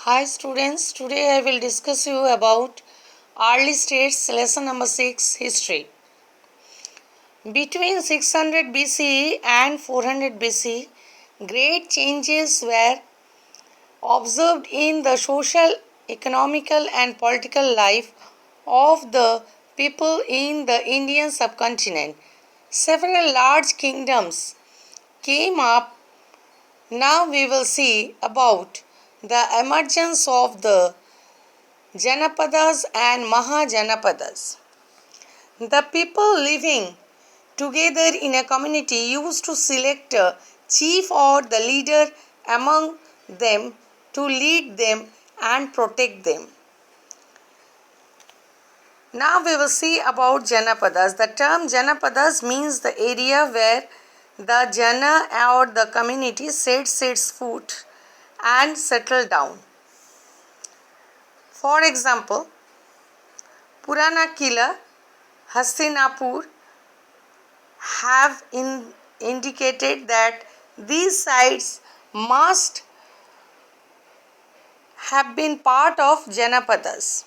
Hi students, today I will discuss you about early states lesson number 6 history. Between 600 BCE and 400 BCE, great changes were observed in the social, economical and political life of the people in the Indian subcontinent. Several large kingdoms came up. Now we will see about the emergence of the Janapadas and Mahajanapadas. The people living together in a community used to select a chief or the leader among them to lead them and protect them. Now we will see about Janapadas. The term Janapadas means the area where the Jana or the community sets its foot and settle down. For example, Purana Kila, Hastinapur have indicated that these sites must have been part of Janapadas.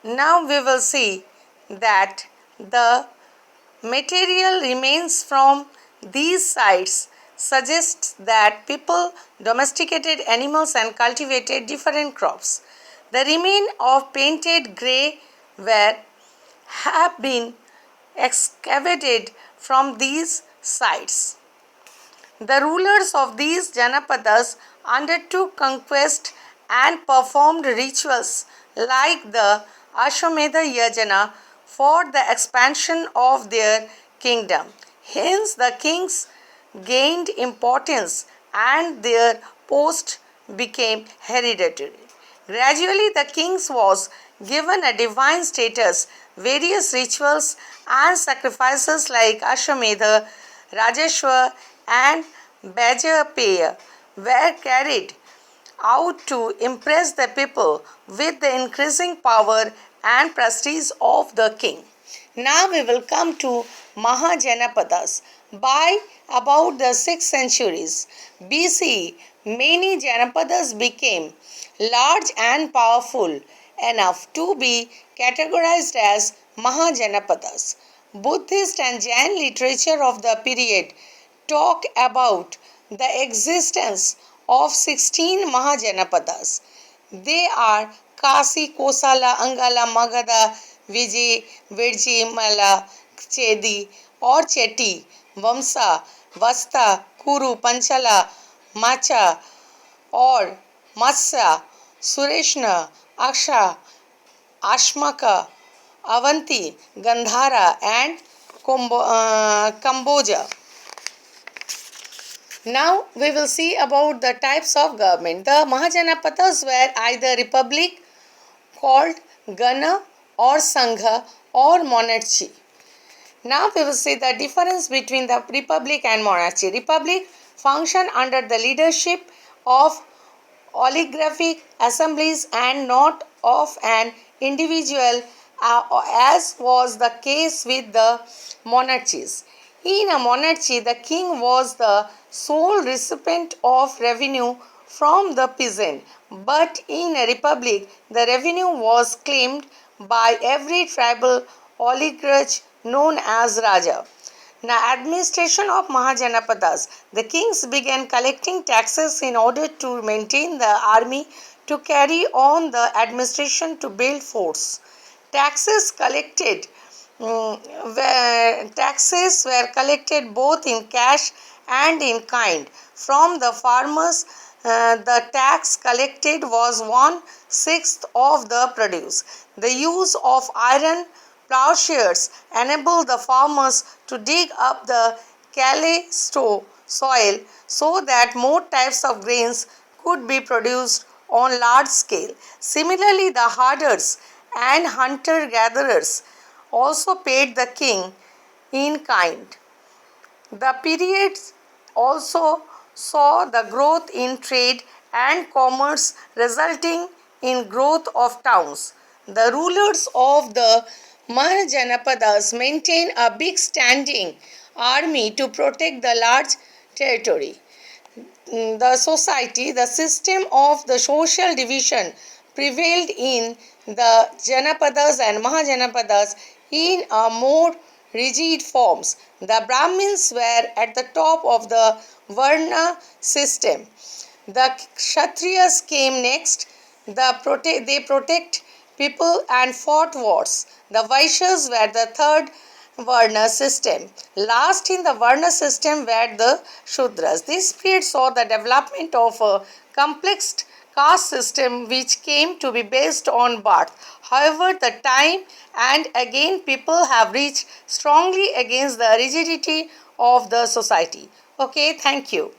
Now we will see that the material remains from these sites suggests that people domesticated animals and cultivated different crops. The remains of painted grey have been excavated from these sites. The rulers of these Janapadas undertook conquest and performed rituals like the Ashwamedha Yajna for the expansion of their kingdom. Hence, the kings gained importance and their post became hereditary. Gradually, the kings was given a divine status. Various rituals and sacrifices like Ashwamedha, Rajeshwar, and Bajapaya were carried out to impress the people with the increasing power and prestige of the king. Now we will come to Mahajanapadas. By about the 6th centuries BCE, many Janapadas became large and powerful enough to be categorized as Mahajanapadas. Buddhist and Jain literature of the period talk about the existence of 16 Mahajanapadas. They are Kasi, Kosala, Angala, Magadha, Vijay, Virji, Mala, Chedi or Chetty, Vamsa, Vasta, Kuru, Panchala, Macha or Matsya, Sureshna, Aksha, Ashmaka, Avanti, Gandhara and Kamboja. Now we will see about the types of government. The Mahajanapadas were either republic called Gana or Sangha or monarchy. Now we will see the difference between the republic and monarchy. Republic function under the leadership of oligarchic assemblies and not of an individual as was the case with the monarchies. In a monarchy, the king was the sole recipient of revenue from the peasant, but in a republic, the revenue was claimed by every tribal oligarch known as Raja. Now, administration of Mahajanapadas. The kings began collecting taxes in order to maintain the army to carry on the administration to build forts. Taxes collected taxes were collected both in cash and in kind. From the farmers, the tax collected was 1/6 of the produce. The use of iron plowshares enabled the farmers to dig up the clay soil so that more types of grains could be produced on large scale. Similarly, the herders and hunter gatherers also paid the king in kind. The period also saw the growth in trade and commerce resulting in growth of towns. The rulers of the Mahajanapadas maintained a big standing army to protect the large territory. the society, the system of the social division prevailed in the Janapadas and Mahajanapadas in a more rigid forms. The Brahmins were at the top of the Varna system. The Kshatriyas came next. They protect people and fought wars. The Vaishyas were the third Varna system. Last in the Varna system were the Shudras. This period saw the development of a complex caste system which came to be based on birth. However, the time and again people have reached strongly against the rigidity of the society. Okay, thank you.